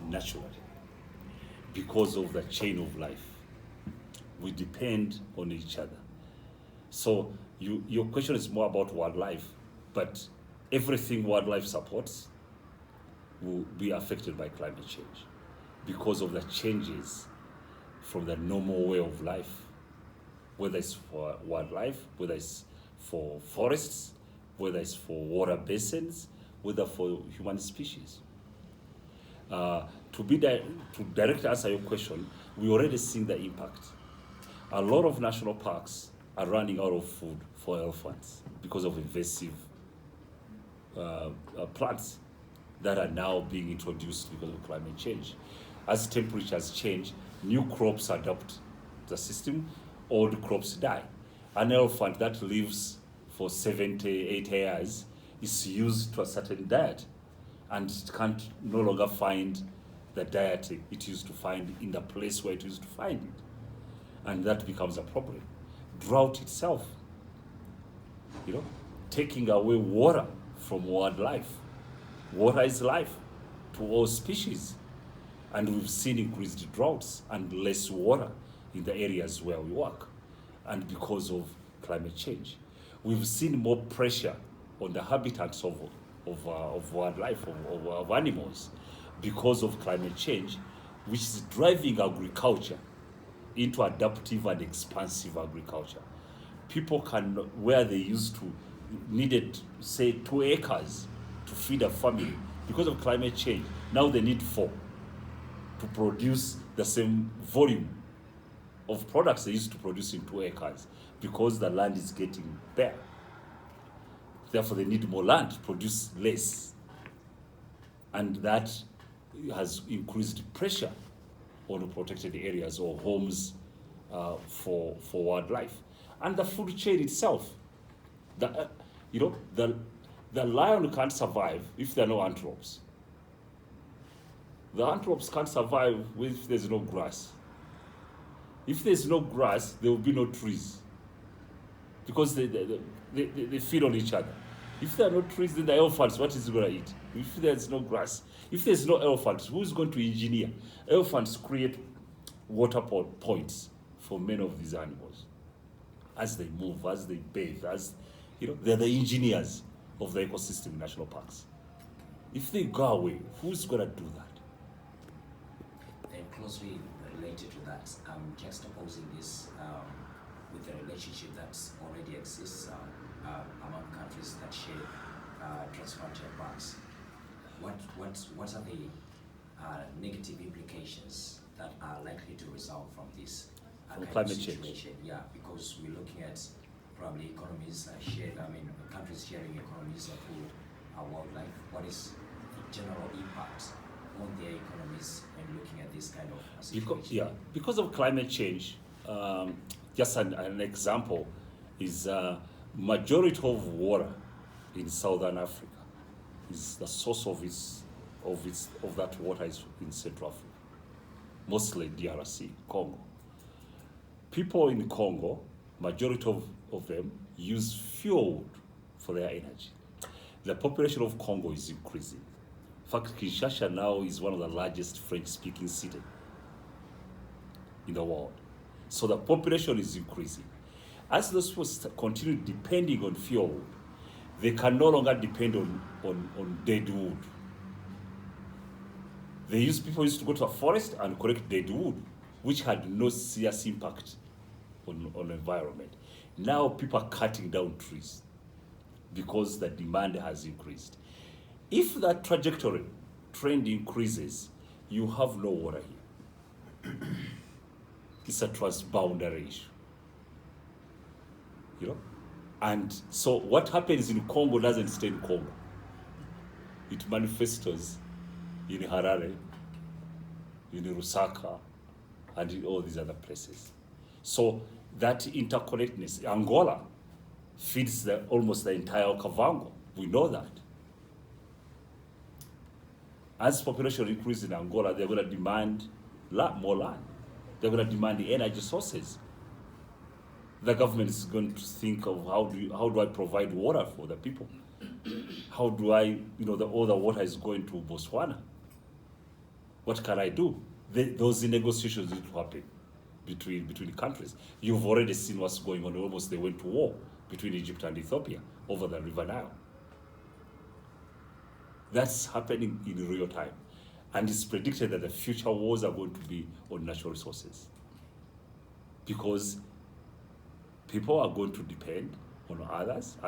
naturally because of the chain of life. We depend on each other. So your question is more about wildlife, but everything wildlife supports will be affected by climate change because of the changes from the normal way of life, whether it's for wildlife, whether it's for forests, whether it's for water basins, whether for human species. To directly answer your question, we already seen the impact. A lot of national parks are running out of food for elephants because of invasive plants that are now being introduced because of climate change. As temperatures change, new crops adopt the system, old crops die. An elephant that lives for 78 years is used to a certain diet and it can't no longer find the diet it used to find in the place where it used to find it. And that becomes a problem. Drought itself, taking away water from wildlife. Water is life to all species. And we've seen increased droughts and less water in the areas where we work. And because of climate change, we've seen more pressure on the habitats of wildlife, of animals, because of climate change, which is driving agriculture into adaptive and expansive agriculture. People can, where they used to needed, say, 2 acres to feed a family, because of climate change, now they need 4 to produce the same volume of products they used to produce in 2 acres, because the land is getting bare. Therefore, they need more land to produce less. And that has increased pressure on the protected areas or homes for wildlife. And the food chain itself, the lion can't survive if there are no antelopes. The antelopes can't survive if there's no grass. If there's no grass, there will be no trees, because they feed on each other. If there are no trees, then the elephants, what is it going to eat? If there's no grass, if there's no elephants, who's going to engineer? Elephants create water points for many of these animals. As they move, as they bathe, they're the engineers of the ecosystem in national parks. If they go away, who's going to do that? And closely related to that, juxtaposing this with the relationship that already exists among countries that share transfrontier parks. What are the negative implications that are likely to result from this From kind climate of change? situation? Yeah, because we're looking at probably economies countries sharing economies of food, wildlife. What is the general impact on their economies when looking at this kind of situation? Because of climate change, just an example is majority of water in Southern Africa is the source of that water is in Central Africa, mostly DRC, Congo. People in Congo, majority of them use fuel for their energy. The population of Congo is increasing. In fact, Kinshasa now is one of the largest French-speaking cities in the world. So the population is increasing. As those people continue depending on fuel, they can no longer depend on dead wood. People used to go to a forest and collect dead wood, which had no serious impact on the environment. Now people are cutting down trees because the demand has increased. If that trend increases, you have no water here. It's a transboundary issue. And so what happens in Congo doesn't stay in Congo. It manifests in Harare, in Lusaka, and in all these other places. So that interconnectedness, Angola feeds almost the entire Okavango. We know that. As population increases in Angola, they're going to demand more land. They're going to demand the energy sources. The government is going to think of how do I provide water for the people? How do I, all the water is going to Botswana. What can I do? Those negotiations need to happen between countries. You've already seen what's going on. Almost they went to war between Egypt and Ethiopia over the River Nile. That's happening in real time. And it's predicted that the future wars are going to be on natural resources, because people are going to depend on others as